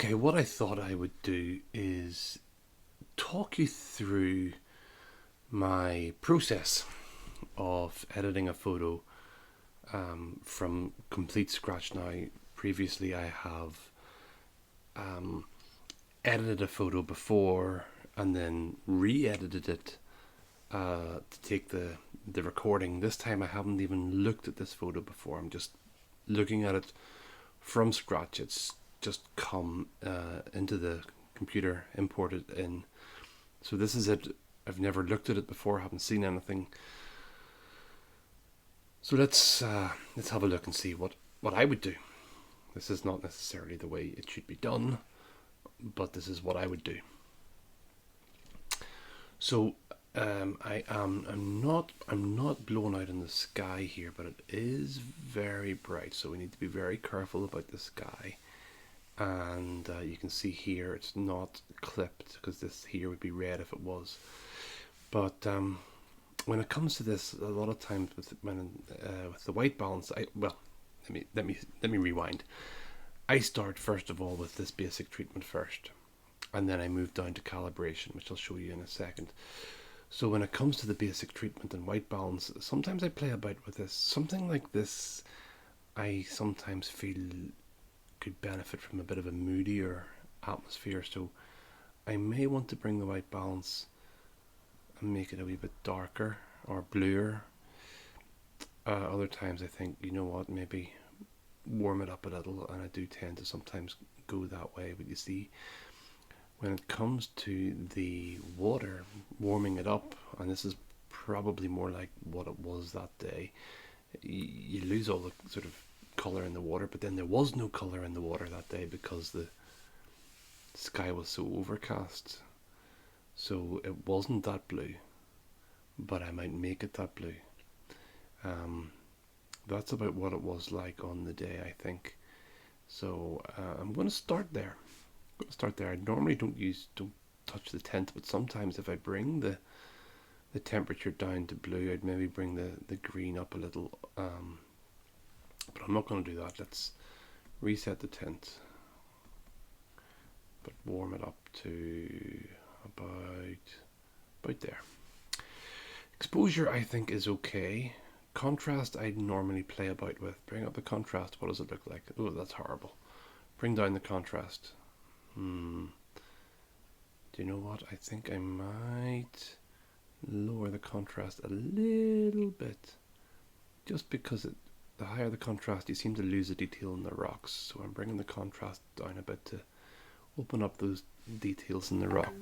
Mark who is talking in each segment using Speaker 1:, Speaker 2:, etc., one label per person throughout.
Speaker 1: Okay, what I thought I would do is talk you through my process of editing a photo from complete scratch now. Previously, I have um, edited a photo before and then re-edited it to take the recording. This time I haven't even looked at this photo before. I'm just looking at it from scratch. It's just come into the computer, imported in. So this is it. I've never looked at it before, haven't seen anything. So let's have a look and see what I would do. This is not necessarily the way it should be done, but this is what I would do. So I'm not blown out in the sky here, but it is very bright, so we need to be very careful about the sky. And you can see here it's not clipped because this here would be red if it was. But when it comes to this, a lot of times with the white balance, let me rewind. I start first of all with this basic treatment first, and then I move down to calibration, which I'll show you in a second. So when it comes to the basic treatment and white balance, sometimes I play about with this. Something like this, I sometimes feel could benefit from a bit of a moodier atmosphere. So I may want to bring the white balance and make it a wee bit darker or bluer. Other times I think, you know what, maybe warm it up a little, and I do tend to sometimes go that way. But you see, when it comes to the water, warming it up, and this is probably more like what it was that day, you lose all the sort of colour in the water, but then there was no colour in the water that day because the sky was so overcast. So it wasn't that blue, but I might make it that blue. That's about what it was like on the day, I think. So I'm going to start there. I normally don't touch the tint, but sometimes if I bring the temperature down to blue, I'd maybe bring the green up a little. But I'm not going to do that. Let's reset the tint, but warm it up to about there. Exposure I think is okay. Contrast I normally play about with. Bring up the contrast. What does it look like? Oh, that's horrible. Bring down the contrast. Do you know what? I think I might lower the contrast a little bit, just because the higher the contrast, you seem to lose the detail in the rocks. So I'm bringing the contrast down a bit to open up those details in the rock.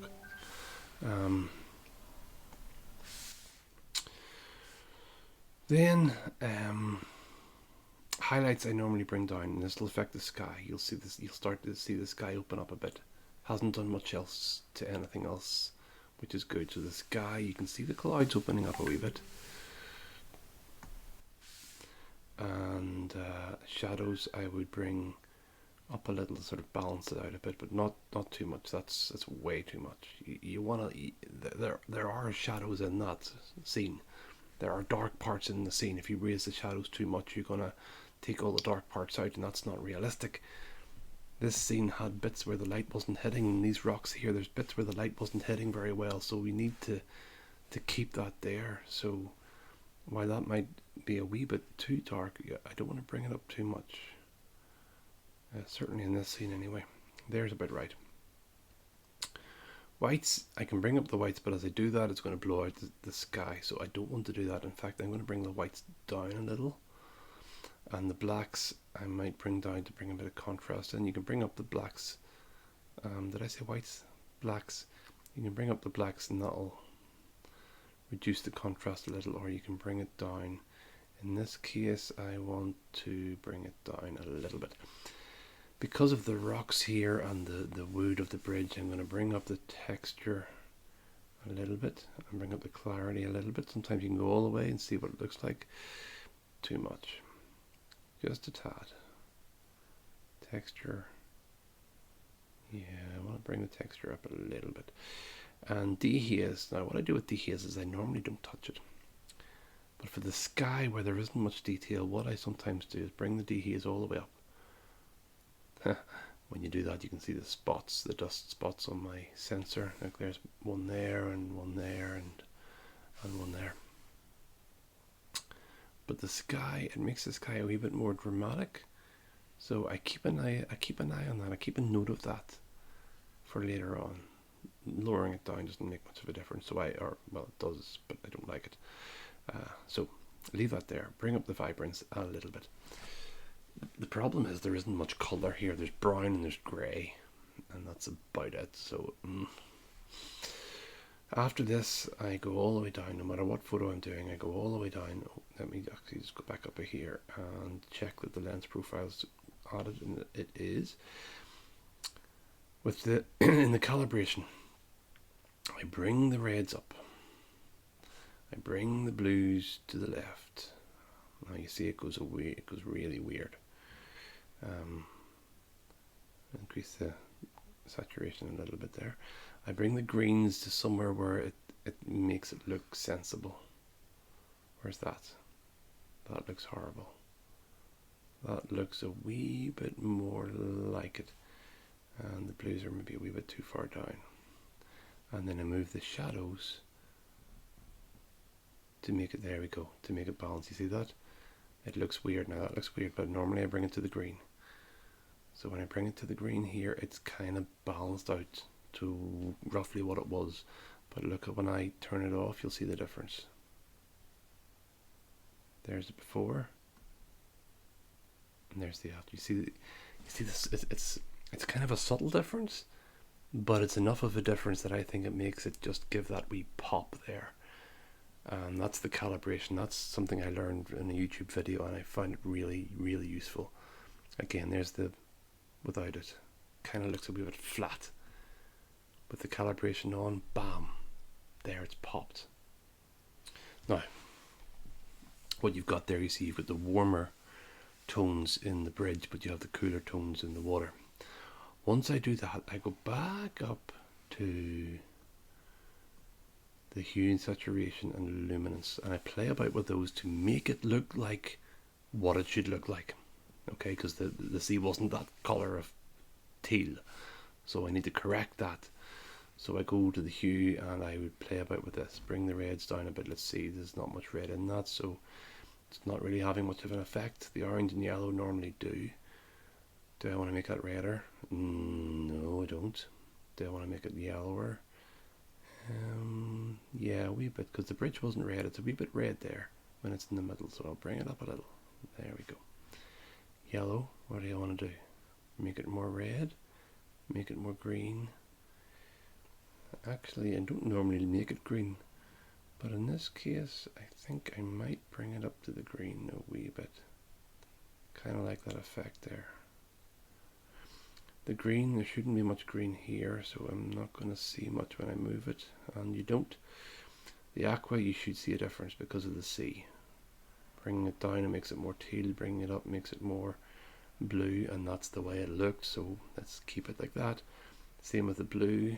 Speaker 1: Then highlights I normally bring down, and this will affect the sky. You'll see this. You'll start to see the sky open up a bit. Hasn't done much else to anything else, which is good. So the sky, you can see the clouds opening up a wee bit. And shadows I would bring up a little to sort of balance it out a bit, but not too much. That's way too much. You want to. There are shadows in that scene. There are dark parts in the scene. If you raise the shadows too much, you're gonna take all the dark parts out, and that's not realistic. This scene had bits where the light wasn't hitting, and these rocks here, there's bits where the light wasn't hitting very well, so we need to keep that there. So while that might be a wee bit too dark, I don't want to bring it up too much. Certainly in this scene anyway. There's about right. Whites, I can bring up the whites, but as I do that, it's going to blow out the sky, so I don't want to do that. In fact, I'm going to bring the whites down a little, and the blacks I might bring down to bring a bit of contrast. And you can bring up the blacks. Did I say whites? Blacks. You can bring up the blacks, and that'll reduce the contrast a little, or you can bring it down. In this case, I want to bring it down a little bit. Because of the rocks here and the wood of the bridge, I'm going to bring up the texture a little bit and bring up the clarity a little bit. Sometimes you can go all the way and see what it looks like. Too much. Just a tad. Texture. Yeah, I want to bring the texture up a little bit. And dehaze. Now what I do with dehaze is I normally don't touch it. But for the sky where there isn't much detail, what I sometimes do is bring the dehaze all the way up. When you do that, you can see the spots, the dust spots on my sensor. Like there's one there and one there and one there. But the sky, it makes the sky a wee bit more dramatic. So I keep an eye on that. I keep a note of that for later on. Lowering it down doesn't make much of a difference. So well, it does, but I don't like it. So leave that there. Bring up the vibrance a little bit. The problem is there isn't much colour here. There's brown and there's grey, and that's about it. So after this, I go all the way down. No matter what photo I'm doing, I go all the way down. Let me actually just go back up here and check that the lens profile's added, and it is. With the in the calibration, I bring the reds up. I bring the blues to the left. Now you see it goes away. It goes really weird. Increase the saturation a little bit there. I bring the greens to somewhere where it makes it look sensible. Where's that? That looks horrible. That looks a wee bit more like it. And the blues are maybe a wee bit too far down. And then I move the shadows to make it, there we go, to make it balanced. You see that? It looks weird now. That looks weird, but normally I bring it to the green. So when I bring it to the green here, it's kind of balanced out to roughly what it was. But look at when I turn it off, you'll see the difference. There's the before, and there's the after. You see this. It's kind of a subtle difference, but it's enough of a difference that I think it makes it just give that wee pop there. And that's the calibration. That's something I learned in a YouTube video, and I find it really, really useful. Again, there's the without it. Kind of looks a wee bit flat. With the calibration on, bam, there it's popped. Now, what you've got there, you see you've got the warmer tones in the bridge, but you have the cooler tones in the water. Once I do that, I go back up to the hue and saturation and luminance, and I play about with those to make it look like what it should look like. Okay, because the sea wasn't that colour of teal, so I need to correct that. So I go to the hue and I would play about with this, bring the reds down a bit. Let's see, there's not much red in that, so it's not really having much of an effect. The orange and yellow normally do. Do I want to make that redder? No, I don't. Do I want to make it yellower? Yeah, a wee bit, because the bridge wasn't red. It's a wee bit red there when it's in the middle, so I'll bring it up a little. There we go. Yellow, what do I want to do? Make it more red? Make it more green? Actually, I don't normally make it green, but in this case, I think I might bring it up to the green a wee bit. Kind of like that effect there. The green, there shouldn't be much green here, so I'm not going to see much when I move it, and you don't. The aqua, you should see a difference because of the sea. Bringing it down, it makes it more teal. Bringing it up makes it more blue, and that's the way it looks, so let's keep it like that. Same with the blue.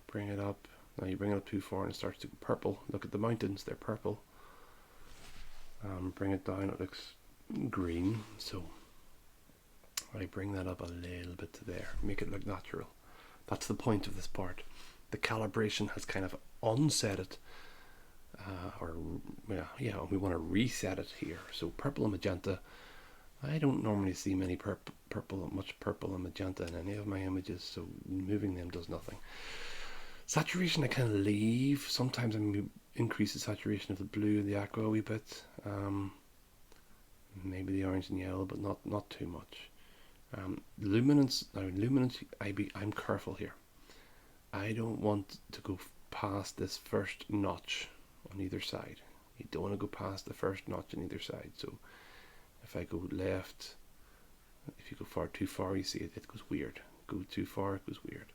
Speaker 1: Bring it up. Now you bring it up too far and it starts to go purple. Look at the mountains, they're purple. Bring it down, it looks green, so I bring that up a little bit to there, make it look natural. That's the point of this part. The calibration has kind of unset it, we want to reset it here. So purple and magenta, I don't normally see much purple and magenta in any of my images, so moving them does nothing. Saturation I kind of leave. Sometimes I increase the saturation of the blue and the aqua a wee bit. Maybe the orange and yellow, but not too much. Luminance, I'm careful here. I don't want to go past this first notch on either side. You don't want to go past the first notch on either side. So if I go left, if you go too far, you see it goes weird. Go too far, it goes weird.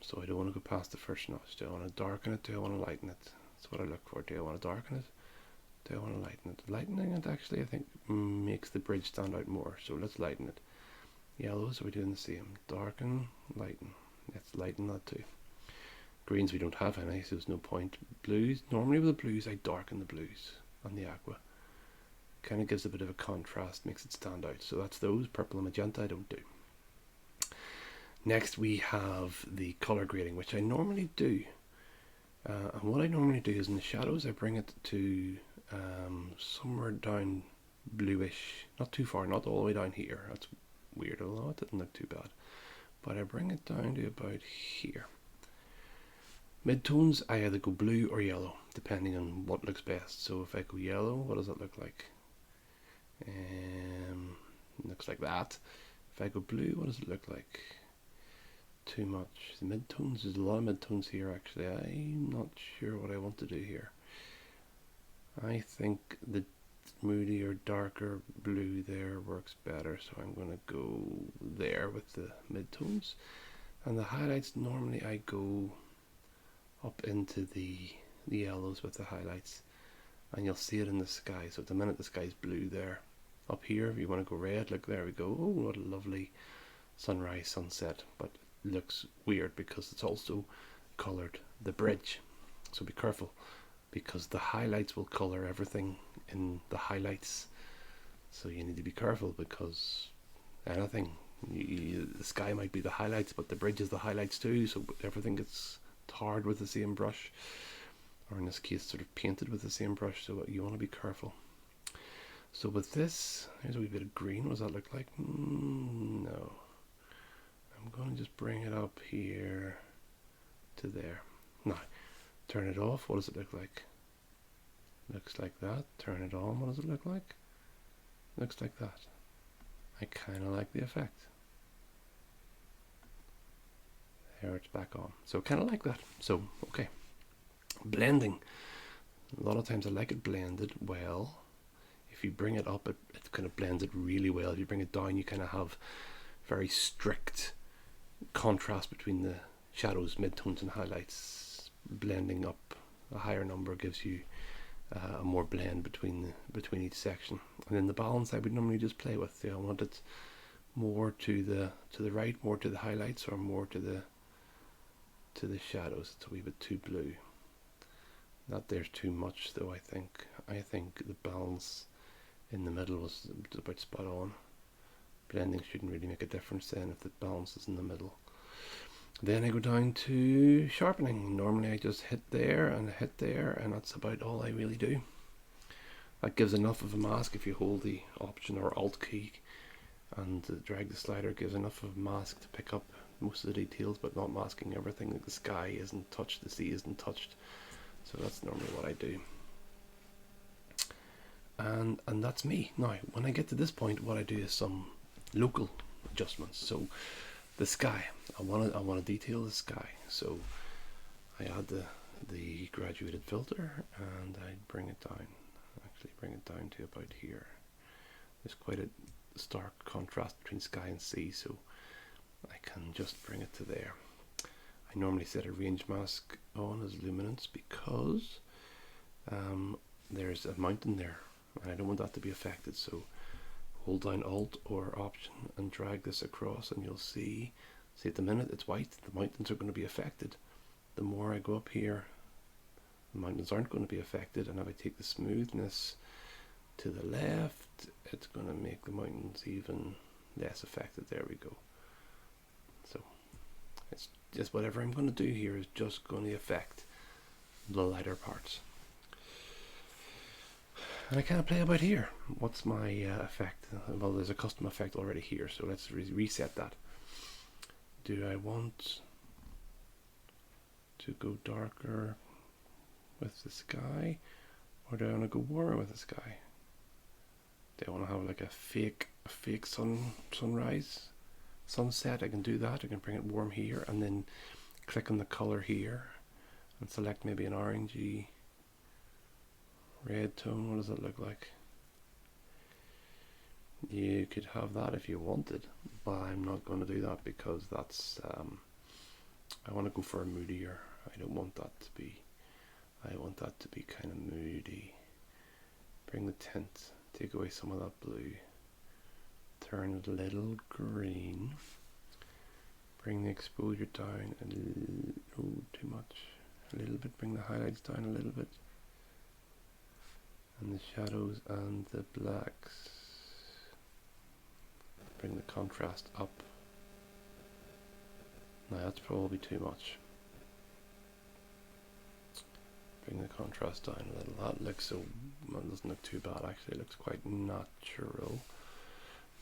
Speaker 1: So I don't want to go past the first notch. Do I want to darken it? Do I want to lighten it? That's what I look for. Do I want to darken it? Do I want to lighten it? Lightening it actually, I think, makes the bridge stand out more. So let's lighten it. Yellows, are we doing the same? Darken, lighten. Let's lighten that too. Greens, we don't have any, so there's no point. Blues, normally with the blues, I darken the blues on the aqua. Kind of gives a bit of a contrast, makes it stand out. So that's those. Purple and magenta I don't do. Next we have the color grading, which I normally do. And what I normally do is in the shadows I bring it to somewhere down bluish, not too far, not all the way down here. That's weird, although it didn't look too bad. But I bring it down to about here. Midtones, I either go blue or yellow, depending on what looks best. So if I go yellow, what does it look like? Looks like that. If I go blue, what does it look like? Too much. The midtones, there's a lot of midtones here actually. I'm not sure what I want to do here. I think the moodier, darker blue there works better, so I'm going to go there with the midtones. And the highlights, normally I go up into the yellows with the highlights, and you'll see it in the sky. So at the minute the sky's blue there. Up here, if you want to go red, look, there we go. Oh, what a lovely sunrise, sunset. But it looks weird because it's also coloured the bridge. So be careful, because the highlights will colour everything in the highlights. So you need to be careful, because anything, the sky might be the highlights, but the bridge is the highlights too. So everything gets tarred with the same brush, or in this case sort of painted with the same brush, so you want to be careful. So with this, here's a wee bit of green. What does that look like? No. I'm going to just bring it up here to there. Now, turn it off. What does it look like? Looks like that. Turn it on. What does it look like? Looks like that. I kind of like the effect. There, it's back on. So kind of like that. So, okay. Blending. A lot of times I like it blended well. If you bring it up, it kind of blends it really well. If you bring it down, you kind of have very strict contrast between the shadows, midtones and highlights. Blending up a higher number gives you a more blend between each section. And then the balance I would normally just play with. I want it more to the right, more to the highlights, or more to the shadows. It's a wee bit too blue. That there's too much though, I think. I think the balance in the middle was about spot on. Blending shouldn't really make a difference then if the balance is in the middle. Then I go down to sharpening. Normally I just hit there, and that's about all I really do. That gives enough of a mask. If you hold the Option or Alt key and drag the slider, gives enough of a mask to pick up most of the details, but not masking everything. Like the sky isn't touched, the sea isn't touched. So that's normally what I do. And that's me. Now, when I get to this point, what I do is some local adjustments. So the sky, I want to detail the sky. So I add the graduated filter, and I bring it down. Actually, bring it down to about here. There's quite a stark contrast between sky and sea, so I can just bring it to there. I normally set a range mask on as luminance because there's a mountain there, and I don't want that to be affected. So hold down Alt or Option and drag this across, and you'll see at the minute it's white, the mountains are going to be affected. The more I go up here, the mountains aren't going to be affected, and if I take the smoothness to the left, it's going to make the mountains even less affected. There we go. So it's just whatever I'm going to do here is just going to affect the lighter parts. And I kind of play about here. What's my effect? Well, there's a custom effect already here, so let's reset that. Do I want to go darker with the sky, or do I want to go warmer with the sky? Do I want to have like a fake sunrise, sunset? I can do that. I can bring it warm here, and then click on the color here and select maybe an orangey red tone. What does that look like? You could have that if you wanted, but I'm not going to do that because that's I want to go for a moodier. I don't want that to be, I want that to be kind of moody. Bring the tint, take away some of that blue, turn it a little green, bring the exposure down a little, oh, too much, a little bit, bring the highlights down a little bit, and the shadows and the blacks, bring the contrast up, Now that's probably too much. Bring the contrast down a little. That looks so, well, it doesn't look too bad actually, it looks quite natural.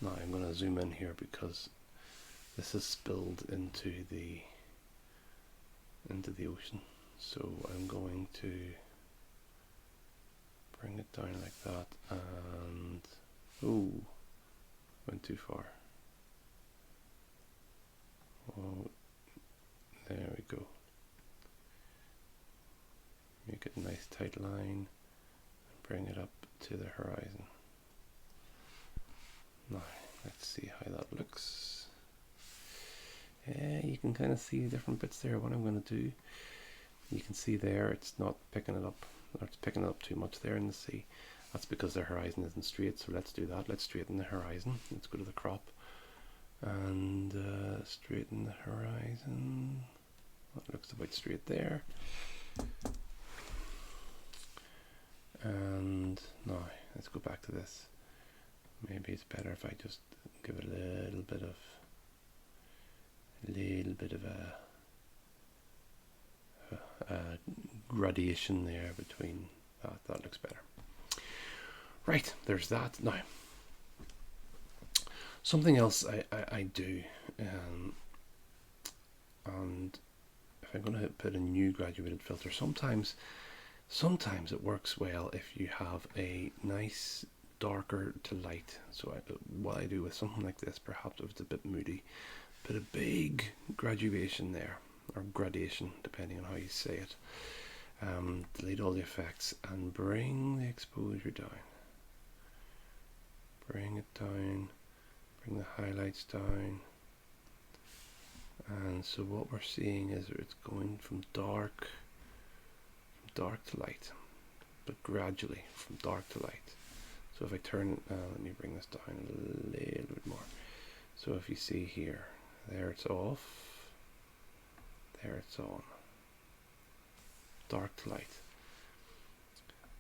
Speaker 1: Now I'm going to zoom in here because this is spilled into the ocean. So I'm going to bring it down like that, and oh, went too far. Oh, there we go. Make it a nice tight line and bring it up to the horizon. Now let's see how that looks. Yeah, you can kind of see different bits there. What I'm going to do, you can see there it's not picking it up, or it's picking it up too much there in the sea. That's because the horizon isn't straight, so let's do that. Let's straighten the horizon. Let's go to the crop and straighten the horizon. That looks about straight there. And now let's go back to this. Maybe it's better if I just give it a little bit of a gradation there between that. That looks better. Right, there's that. Now, something else I do, and if I'm going to put a new graduated filter, sometimes it works well if you have a nice darker to light. So what I do with something like this, perhaps if it's a bit moody, put a big graduation there, or gradation depending on how you say it. Delete all the effects and bring the exposure down. Bring it down, bring the highlights down. And so what we're seeing is it's going from dark to light, but gradually from dark to light. So if I turn, let me bring this down a little bit more. So if you see here, there it's off, there it's on. Dark to light.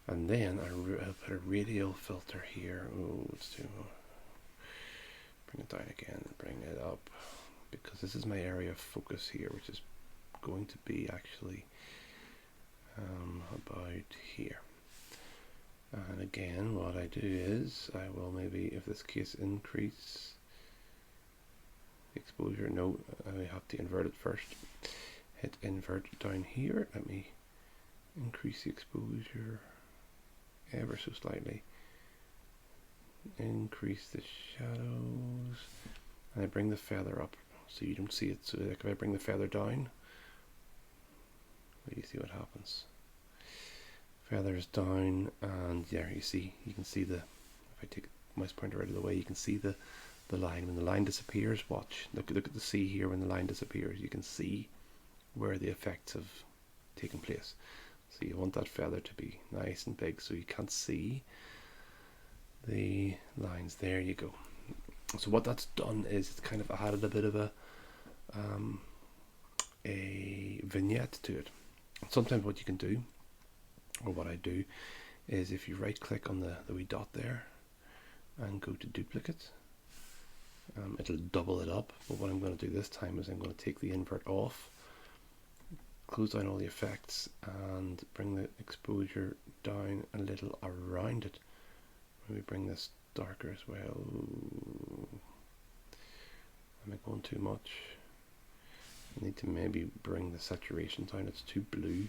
Speaker 1: And then I'll put a radial filter here. Oh, it's too much. Bring it down again, bring it up, because this is my area of focus here, which is going to be actually about here. And again, what I do is I will maybe, if this case, increase the exposure. No, I have to invert it first. Hit invert down here. Let me increase the exposure ever so slightly. Increase the shadows, and I bring the feather up so you don't see it. So like if I bring the feather down, you see what happens. Feathers down, and yeah, you can see the, if I take the mouse pointer out of the way, you can see the line. When the line disappears, watch, look at the sea here. When the line disappears, you can see where the effects have taken place. So you want that feather to be nice and big so you can't see the lines. There you go. So what that's done is it's kind of added a bit of a vignette to it. Sometimes what you can do, or what I do, is if you right click on the wee dot there and go to duplicate, it'll double it up. But what I'm going to do this time is I'm going to take the invert off, close down all the effects, and bring the exposure down a little around it. Maybe bring this darker as well. Am I going too much? I need to maybe bring the saturation down. It's too blue.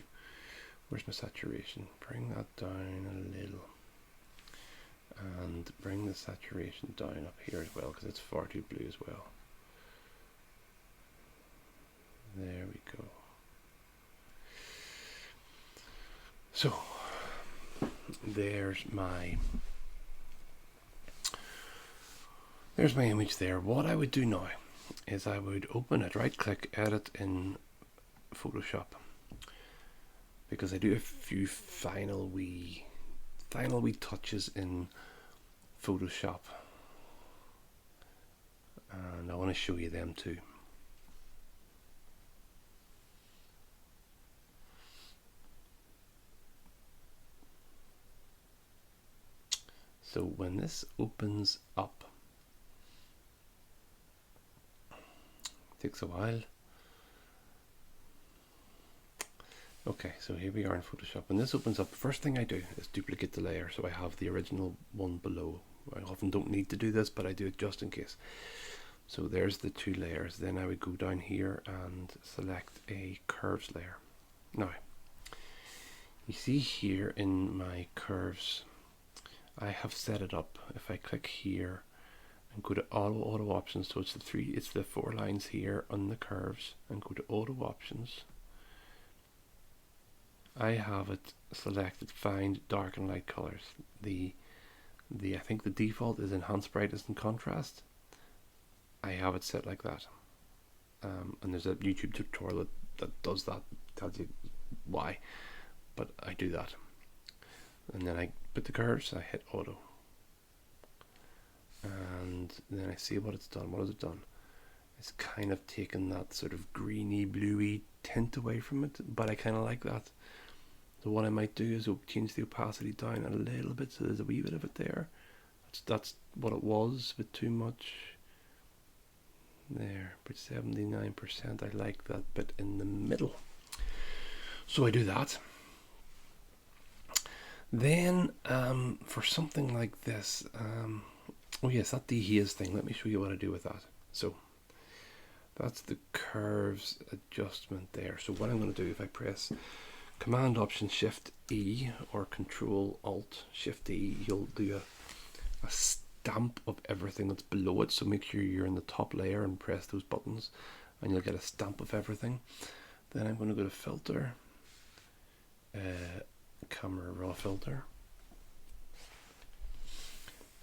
Speaker 1: Where's my saturation? Bring that down a little. And bring the saturation down up here as well, because it's far too blue as well. There we go. So, there's my image there. What I would do now is I would open it, right click, edit in Photoshop, because I do a few final wee touches in Photoshop, and I want to show you them too. So when this opens up, it takes a while, Okay, so here we are in Photoshop. When this opens up, the first thing I do is duplicate the layer so I have the original one below. I often don't need to do this, but I do it just in case. So there's the two layers. Then I would go down here and select a curves layer. Now, you see here in my curves, I have set it up. If I click here and go to auto options, so it's the 4 lines here on the curves, and go to auto options, I have it selected find dark and light colors. I think the default is enhanced brightness and contrast. I have it set like that. And there's a YouTube tutorial that does that, tells you why, but I do that. And then I put the curves, I hit auto. And then I see what it's done. What has it done? It's kind of taken that sort of greeny, bluey tint away from it, but I kind of like that. So what I might do is change the opacity down a little bit so there's a wee bit of it there. That's what it was, but too much there. But 79%, I like that bit in the middle. So I do that. Then for something like this, oh yes, that dehaze thing. Let me show you what I do with that. So that's the curves adjustment there. So what I'm going to do, if I press Command Option Shift E or Control Alt Shift E, you'll do a stamp of everything that's below it. So make sure you're in the top layer and press those buttons, and you'll get a stamp of everything. Then I'm going to go to Filter, Camera Raw Filter,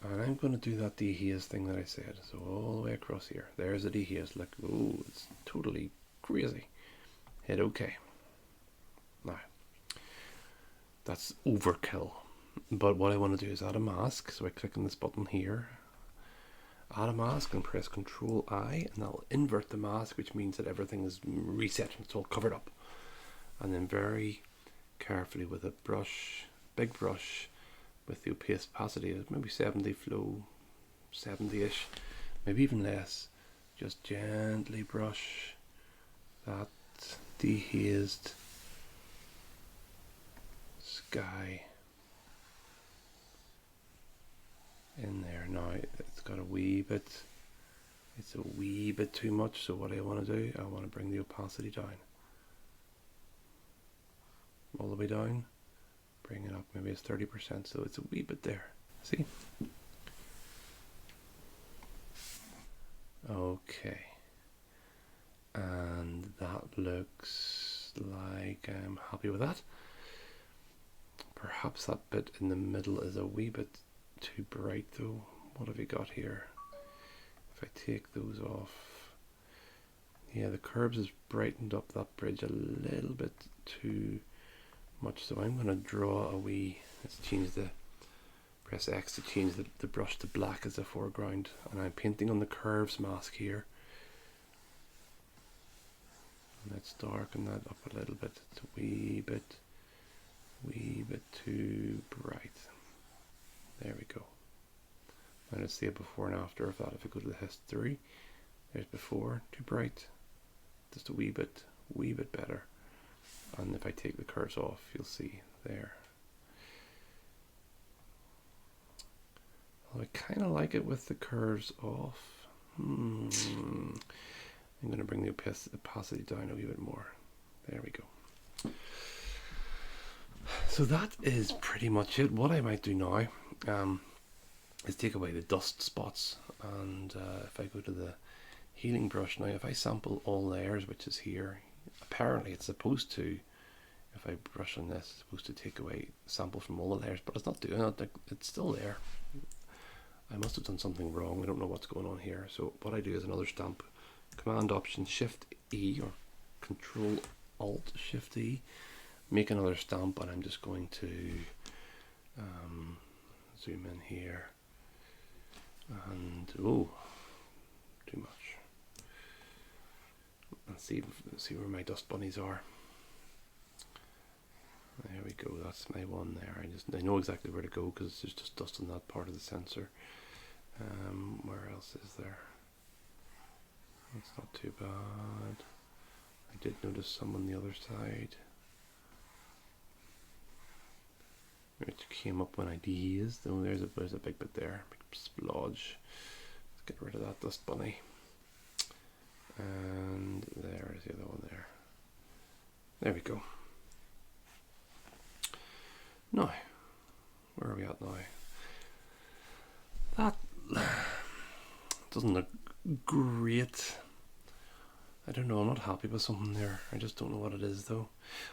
Speaker 1: and I'm going to do that dehaze thing that I said. So all the way across here, there's a dehaze. Look, oh, it's totally crazy. Hit OK. Now, that's overkill. But what I want to do is add a mask. So I click on this button here, add a mask, and press Control I, and that'll invert the mask, which means that everything is reset. It's all covered up. And then very carefully with a brush, big brush, with the opacity, maybe 70 flow, 70-ish, maybe even less, just gently brush that dehazed sky in there. Now it's got a wee bit, it's a wee bit too much, so what I want to do, I want to bring the opacity down, all the way down, bring it up, maybe it's 30%, so it's a wee bit there. See? Okay. And that looks like I'm happy with that. Perhaps that bit in the middle is a wee bit too bright though. What have we got here? If I take those off, yeah, the curves has brightened up that bridge a little bit too much, so I'm going to draw a wee, let's change the, press X to change the brush to black as a foreground, and I'm painting on the curves mask here. And let's darken that up a little bit. It's a wee bit too bright. There we go. Now let's see a before and after of that. If I go to the history, there's before, too bright, just a wee bit better. And if I take the curves off, you'll see there. Well, I kind of like it with the curves off. I'm going to bring the opacity down a wee bit more. There we go. So that is pretty much it. What I might do now is take away the dust spots, and if I go to the healing brush now, if I sample all layers, which is here, apparently it's supposed to, if I brush on this, it's supposed to take away sample from all the layers, but it's not doing it. It's still there. I must have done something wrong. I don't know what's going on here. So what I do is another stamp, Command Option Shift E or Control Alt Shift E, make another stamp, and I'm just going to zoom in here, and oh, too much. Let's see where my dust bunnies are. There we go. That's my one there. I know exactly where to go because there's just dust on that part of the sensor. Where else is there? That's not too bad. I did notice some on the other side. came up when I'd used. Oh, there's a big bit there, big splodge. Let's get rid of that dust bunny. And there's the other one there. There we go. Now, where are we at now? That doesn't look great. I don't know, I'm not happy with something there. I just don't know what it is though.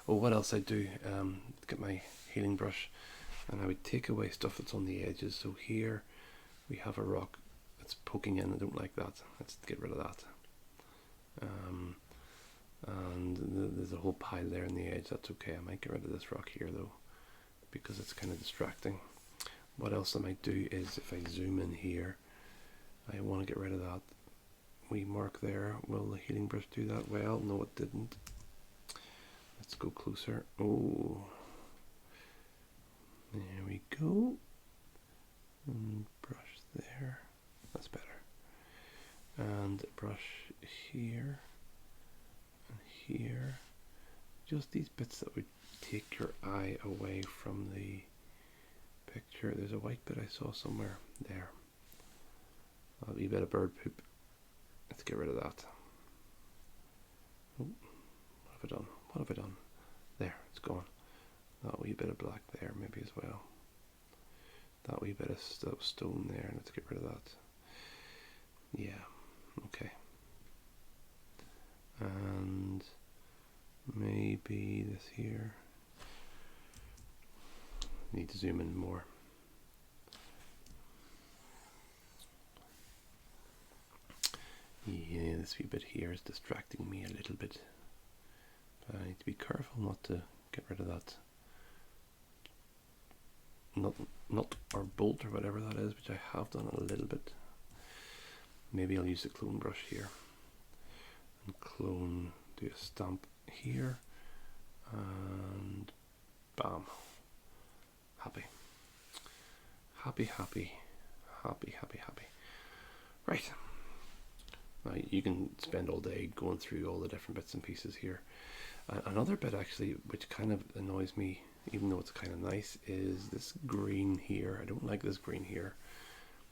Speaker 1: Oh, what else I do? Get my healing brush and I would take away stuff that's on the edges. So here we have a rock that's poking in. I don't like that. Let's get rid of that. And there's a whole pile there on the edge. That's okay. I might get rid of this rock here though, because it's kind of distracting. What else I might do is if I zoom in here, I want to get rid of that wee mark there. Will the healing brush do that? Well, no, it didn't. Let's go closer. Oh, there we go. And brush there. That's better. And brush here and here. Just these bits that would take your eye away from the picture. There's a white bit I saw somewhere there. A wee bit of bird poop. Let's get rid of that. Oh, what have I done? What have I done? There, it's gone. That wee bit of black there maybe as well. That wee bit of stone there. Let's get rid of that. Yeah, okay. And maybe this here. Need to zoom in more. Yeah, this wee bit here is distracting me a little bit. But I need to be careful not to get rid of that nut or bolt or whatever that is, which I have done a little bit. Maybe I'll use the clone brush here and clone, do a stamp here, and bam. Happy. Happy, happy, happy, happy, happy. Right. Now you can spend all day going through all the different bits and pieces here. Another bit actually, which kind of annoys me, even though it's kind of nice, is this green here. I don't like this green here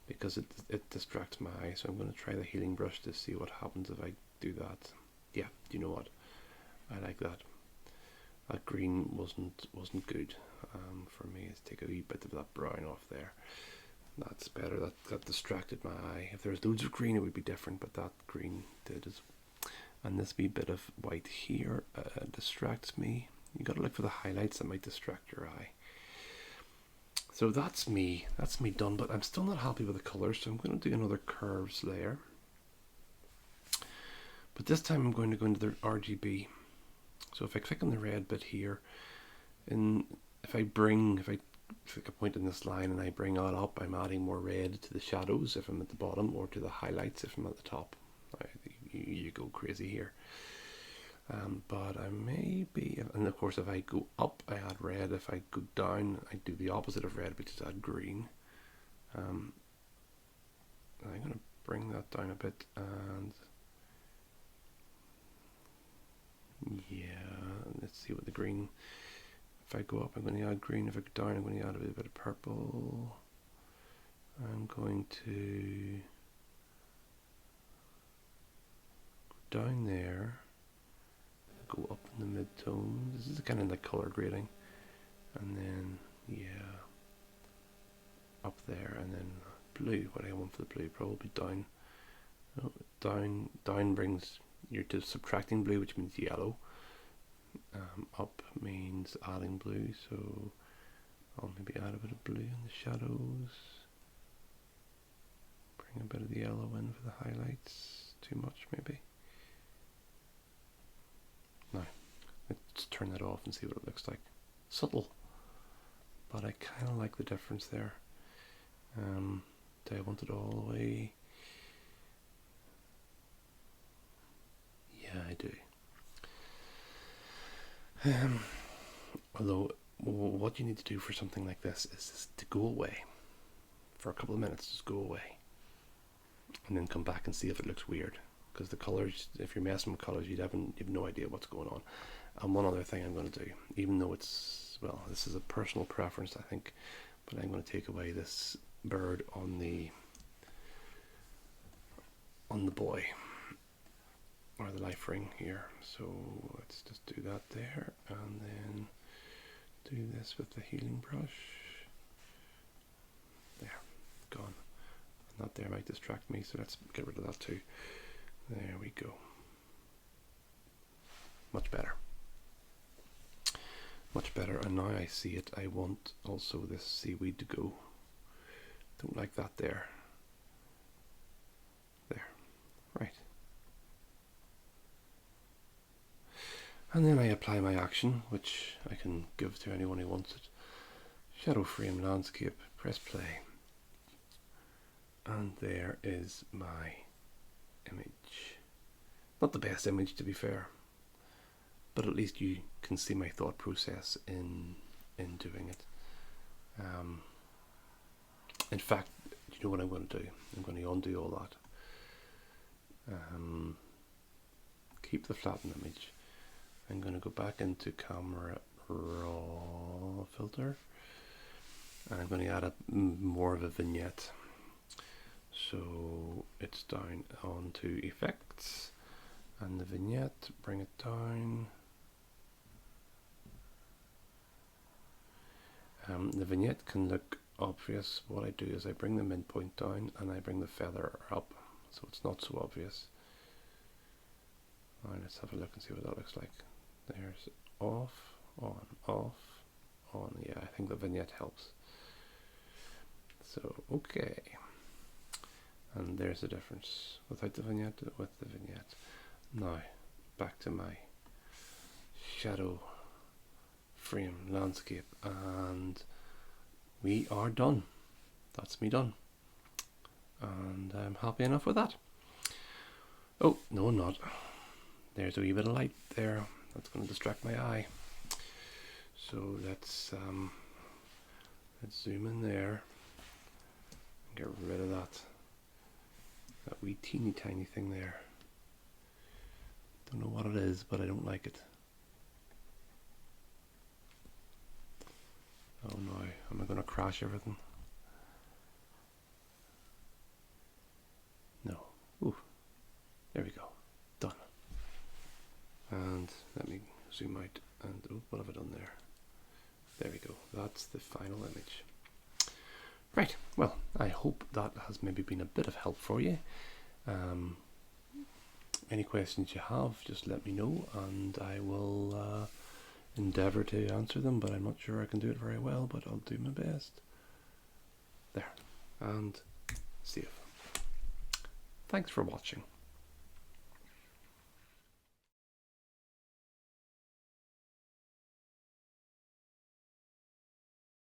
Speaker 1: because it distracts my eye. So I'm going to try the healing brush to see what happens if I do that. Yeah, you know what? I like that. That green wasn't good for me. Let's take a wee bit of that brown off there. That's better. That distracted my eye. If there was loads of green, it would be different, but that green did as. And this wee bit of white here distracts me. You got to look for the highlights that might distract your eye. So that's me. That's me done. But I'm still not happy with the colors, so I'm going to do another curves layer. But this time I'm going to go into the RGB. So if I click on the red bit here, and if I click a point in this line and I bring that up, I'm adding more red to the shadows if I'm at the bottom, or to the highlights if I'm at the top. You go crazy here. But I may be, and of course if I go up I add red, if I go down I do the opposite of red, which is add green. I'm going to bring that down a bit, and yeah, let's see what the green, if I go up I'm going to add green, if I go down I'm going to add a bit of purple. I'm going to go down there, go up in the mid-tones. This is kind of like color grading, and then yeah, up there, and then blue. What I want for the blue, probably down. Oh, down brings you to subtracting blue, which means yellow. Up means adding blue, so I'll maybe add a bit of blue in the shadows. Bring a bit of the yellow in for the highlights. Too much maybe. Now, let's turn that off and see what it looks like. Subtle, but I kind of like the difference there. Do I want it all the way? Yeah, I do. Although, what you need to do for something like this is just to go away for a couple of minutes. Just go away, and then come back and see if it looks weird. Because the colors, if you're messing with colors, you've no idea what's going on. And one other thing I'm going to do, even though it's well, this is a personal preference, I think, but I'm going to take away this bird on the boy, or the life ring here. So let's just do that there, and then do this with the healing brush. There, gone. And that there might distract me, so let's get rid of that too. There we go. Much better. Much better, and now I see it, I want also this seaweed to go. Don't like that there. There. Right. And then I apply my action, which I can give to anyone who wants it. Shadow frame landscape, press play. And there is my image. Not the best image, to be fair, but at least you can see my thought process in doing it. In fact, you know what I'm going to do? I'm going to undo all that. Keep the flattened image. I'm going to go back into camera raw filter, and I'm going to add more of a vignette. So it's down onto effects, and the vignette, bring it down. The vignette can look obvious. What I do is I bring the midpoint down and I bring the feather up, so it's not so obvious. Alright, let's have a look and see what that looks like. There's off, on, off, on. Yeah, I think the vignette helps. So, okay. And there's the difference. Without the vignette, with the vignette. Now, back to my shadow frame landscape, and we are done. That's me done. And I'm happy enough with that. Oh, no, I'm not. There's a wee bit of light there. That's going to distract my eye. So let's zoom in there and get rid of that wee teeny tiny thing there. Don't know what it is, but I don't like it. Oh no, am I going to crash everything? No. Ooh, there we go. Done. And let me zoom out, and oh, what have I done there? There we go. That's the final image. Right, well, I hope that has maybe been a bit of help for you. Any questions you have, just let me know, and I will endeavour to answer them, but I'm not sure I can do it very well, but I'll do my best. There, and save. Thanks for watching.